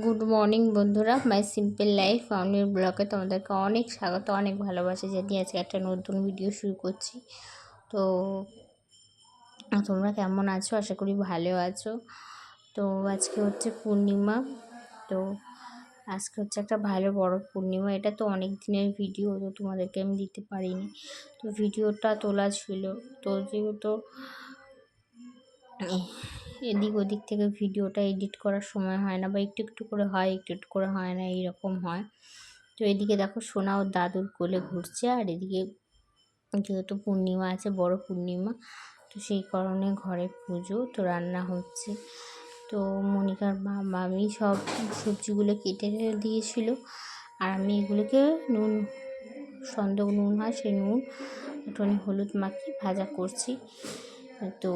Good morning বন্ধুরা, মাই simple life ফাউন্ডের ব্লগে তোমাদেরকে অনেক স্বাগত, অনেক ভালোবাসা জানিয়ে আজকে একটা নতুন ভিডিও শুরু করছি। তো তোমরা কেমন আছো? আশা করি ভালো আছো। তো আজকে হচ্ছে পূর্ণিমা। তো আজকে হচ্ছে একটা ভালো বড় পূর্ণিমা। এটা তো অনেক দিনের ভিডিও, তো তোমাদেরকে আমি দিতে পারিনি। তো ভিডিওটা তোলা ছিল, তো যেহেতু এদিক ওদিক থেকে ভিডিওটা এডিট করার সময় হয় না, বা একটু একটু করে হয়, একটু একটু করে হয় না, এইরকম হয়। তো এদিকে দেখো সোনা ও দাদুর কোলে ঘুরছে, আর এদিকে যেহেতু পূর্ণিমা আছে, বড় পূর্ণিমা, তো সেই কারণে ঘরে পুজো, তো রান্না হচ্ছে। তো মনিকার মামি সব সবজিগুলো কেটে দিয়েছিল, আর আমি এগুলোকে নুন, সন্দেহ নুন হয় সেই নুন একটুখানি হলুদ মাখিয়ে ভাজা করছি। তো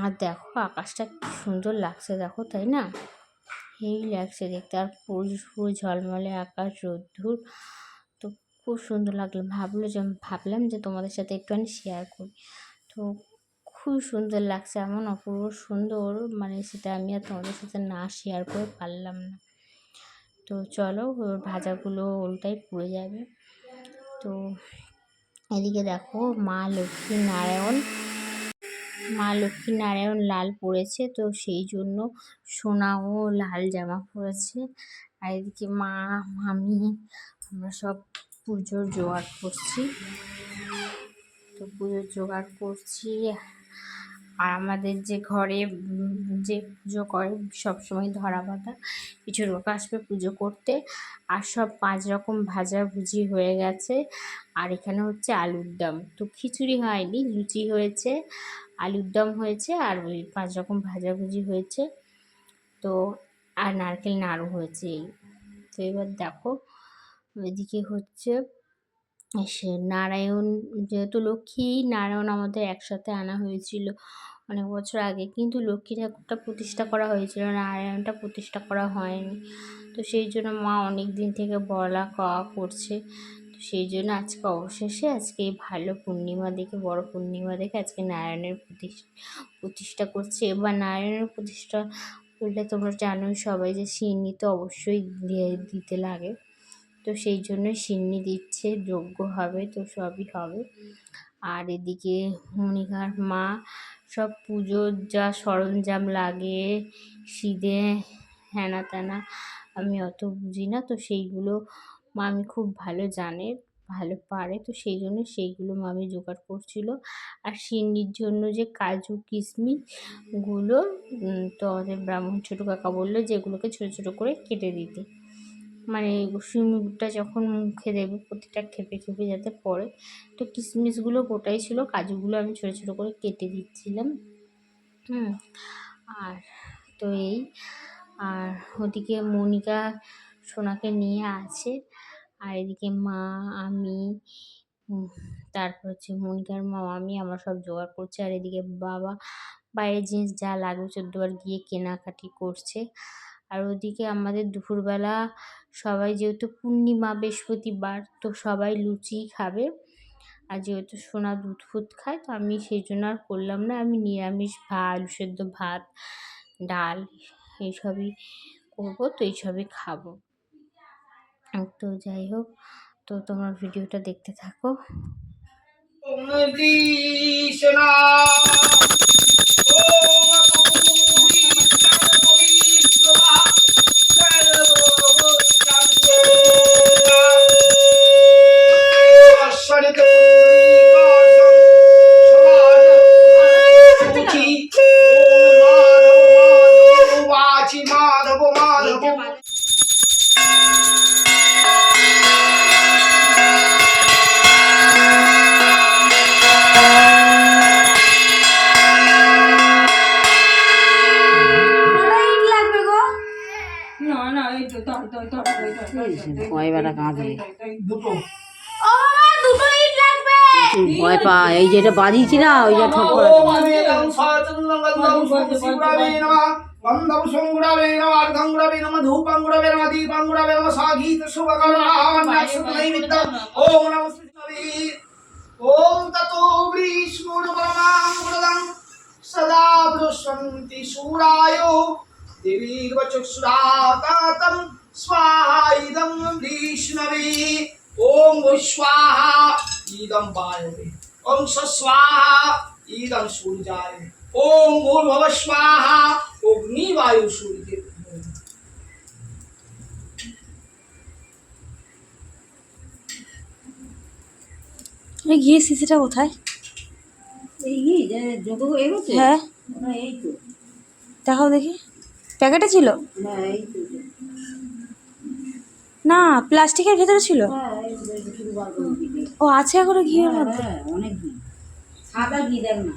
আর দেখো আকাশটা কি সুন্দর লাগছে, দেখো তাই না? এই লাগছে দেখতে, আর পুরো ঝলমলে আকাশ, রোদ্দুর, তো খুব সুন্দর লাগলো। ভাবলাম যে তোমাদের সাথে একটুখানি শেয়ার করি। তো খুব সুন্দর লাগছে, এমন অপূর্ব সুন্দর, মানে সেটা আমি আর তোমাদের সাথে না শেয়ার করে পারলাম না। তো চলো, ভাজাগুলো ওলটাই পুড়ে যাবে। তো এদিকে দেখো মা লক্ষ্মী নারায়ণ লাল পরেছে, তো সেই জন্য সোনাও লাল জামা পরেছে। আর এদিকে মা, আমি, আমরা সব পুজোর জোগাড় করছি। তো পুজোর জোগাড় করছি। আর আমাদের যে ঘরে যে পুজো করে সবসময় ধরা বাঁধা কিছু লোক আসবে পুজো করতে, আর সব 5 রকম ভাজাভুজি হয়ে গেছে। আর এখানে হচ্ছে আলুর দম, তো খিচুড়ি হয়নি, লুচি হয়েছে, আলুর দম হয়েছে, আর ওই 5 রকম ভাজাভুজি হয়েছে। তো আর নারকেল নাড়ু হয়েছে। তো এবার দেখো এদিকে হচ্ছে সে নারায়ণ, যেহেতু লক্ষ্মী নারায়ণ আমাদের একসাথে আনা হয়েছিল অনেক বছর আগে, কিন্তু লক্ষ্মী ঠাকুরটা প্রতিষ্ঠা করা হয়েছিল, নারায়ণটা প্রতিষ্ঠা করা হয়নি। তো সেই জন্য মা অনেক দিন থেকে বলা কওয়া করছে। তো সেই জন্য আজকে অবশেষে, আজকে এই ভালো পূর্ণিমা দেখে, বড় পূর্ণিমা দেখে আজকে নারায়ণের প্রতিষ্ঠা করছে। এবার নারায়ণের প্রতিষ্ঠা করলে তোমরা জানোই সবাই যে সিন্নি তো অবশ্যই দিতে লাগে। তো সেই জন্য সিন্নি দিচ্ছে, যজ্ঞ হবে, তো সবই হবে। আর এদিকে মনিকার মা সব পুজোর যা সরঞ্জাম লাগে, সিঁদে হ্যানা ত্যানা, আমি অত বুঝি না, তো সেইগুলো মামি খুব ভালো জানে, ভালো পারে, তো সেই জন্য সেইগুলো মামি জোগাড় করছিল। আর সিন্নির জন্য যে কাজু কিশমিশগুলো, তো আমাদের ব্রাহ্মণ ছোটো কাকা বললো যে এগুলোকে ছোটো ছোটো করে কেটে দিতে, মানে সিমটা যখন মুখে দেবে প্রতিটা খেপে খেপে যাতে পড়ে। তো কিশমিশগুলো গোটাই ছিল, কাজুগুলো আমি ছোটো ছোটো করে কেটে দিচ্ছিলাম। আর তো এই, আর ওদিকে মনিকা সোনাকে নিয়ে আছে, আর এদিকে মা, আমি, তারপর হচ্ছে মনিকার মা, আমি, আমরা সব জোগাড় করছি। আর এদিকে বাবা বাইরের জিনিস যা লাগবে 14 বার গিয়ে কেনাকাটি করছে। আর ওদিকে আমাদের দুপুরবেলা সবাই, যেহেতু পূর্ণিমা বৃহস্পতিবার, তো সবাই লুচি খাবে। আর যেহেতু সোনা দুধ ফুদ খায়, তো আমি সেই জন্য আর করলাম না, আমি নিরামিষ আলু সেদ্ধ ভাত, ডাল এইসবই করবো, তো এইসবই খাবো। তো যাই হোক, তো তোমরা ভিডিওটা দেখতে থাকো। ভয় পা, এই যেটা বাজিয়েছি না, ওই যে ঠোঁট সদা বৃষ্ণন্তি সূরায় देवीर्वचक्षुराकातं स्वाहा इदं विष्णवे ॐ स्वाहा इदं वायवे ॐ स्वाहा इदं सूर्याय ॐ भूर्भुवः स्वाहा अग्निवायु सूर्य। ঘিয়ে শিশিটা কোথায়? এই যে যোগ এগোচ্ছে হ্যাঁ ওরা এই তো দেখাও দেখি, প্যাকেটে ছিল হ্যাঁ এই তো না, প্লাস্টিকের ভেতরে ছিল। হ্যাঁ এই যে শুধু বার করে দিবি। ও আছে এখনো ঘিয়ের মধ্যে? হ্যাঁ অনেক ঘি, সাদা ঘি দেখ না।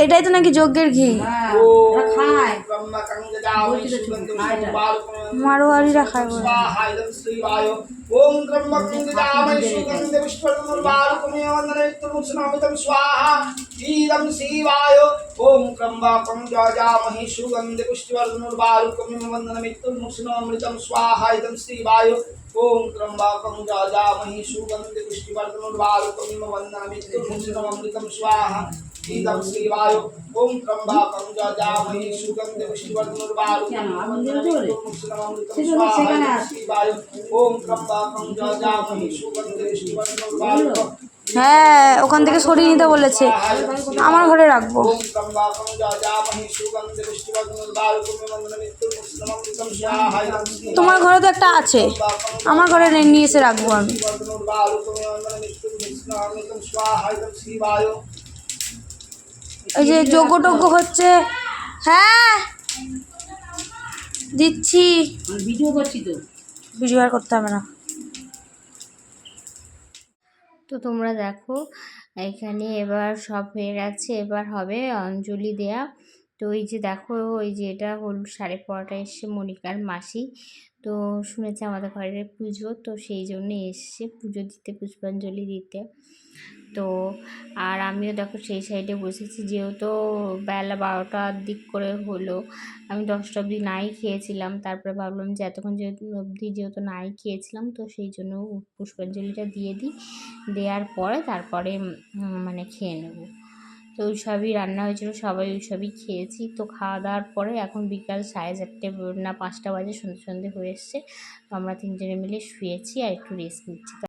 এটাই তো নাকি যজ্ঞের ঘি, হ্যাঁ ওরা খায় মারোয়ারিরা খায় বলে। ओम ब्रह्मकुंडजामहि सुगंधे पुष्पर्धनुर्वारुकमेवन्दनमित्तमुत्सनामितं स्वाहा ईदं शिवाय ओम ब्रह्मकुंडजामहि सुगंधे पुष्पर्धनुर्वारुकमेवन्दनमित्तमुत्सनामितं स्वाहा ईदं शिवाय ओम ब्रह्मकुंडजामहि सुगंधे पुष्पर्धनुर्वारुकमेवन्दनमित्तमुत्सनामितं स्वाहा ईदं शिवाय ओम ब्रह्मकुंडजामहि सुगंधे पुष्पर्धनुर्वारुकमेवन्दनमित्तमुत्सनामितं स्वाहा ईदं शिवाय ओम ब्रह्मकुंडजामहि सुगंधे पुष्पर्धनुर्वारुकमेवन्दनमित्तमुत्सनामितं হ্যাঁ ওখান থেকে সরিয়ে নিতে বলেছে, আমার ঘরে রাখবো। ओम ब्रह्मकुंडजामहि सुगंधे पुष्पर्धनुर्वारुकमेवन्दनमित्तमुत्सनामितं स्वाहा ईदं शिवाय তোমার ঘরে তো একটা আছে, আমার ঘরে নিয়ে এসে রাখবো আমি। এই যে যজ্ঞ টজ্ঞ হচ্ছে। হ্যাঁ দিচ্ছি, আমি ভিডিও করছি তো। ভিডিও আর করতে হবে না। তো তোমরা দেখো এখানে এবার সব হয়ে গেছে, এবার হবে অঞ্জলি দেয়া। তো এই যে দেখো ওই যে এটা হল 12:30 এসছে মনিকার মাসি, তো শুনেছে আমাদের ঘরের পুজো, তো সেই জন্য এসছে পুজো দিতে, পুষ্পাঞ্জলি দিতে। তো আর আমিও দেখো সেই সাইডে বসেছি, যেহেতু বেলা 12টার দিক করে হলো, আমি 10টা অবধি নাই খেয়েছিলাম। তারপরে ভাবলাম যে এতক্ষণ যেহেতু নাই খেয়েছিলাম, তো সেই জন্য পুষ্পাঞ্জলিটা দিয়ে দিই, দেওয়ার পরে তারপরে মানে খেয়ে নেব। তো ওই সবই রান্না হয়েছিল, সবাই ওই সবই খেয়েছি। তো খাওয়া দাওয়ার পরে এখন বিকাল 4:30 না 5টা বাজে, সন্ধে সন্ধে হয়ে এসছে। তো আমরা 3জনে মিলে শুয়েছি আর একটু রেস্ট নিচ্ছি।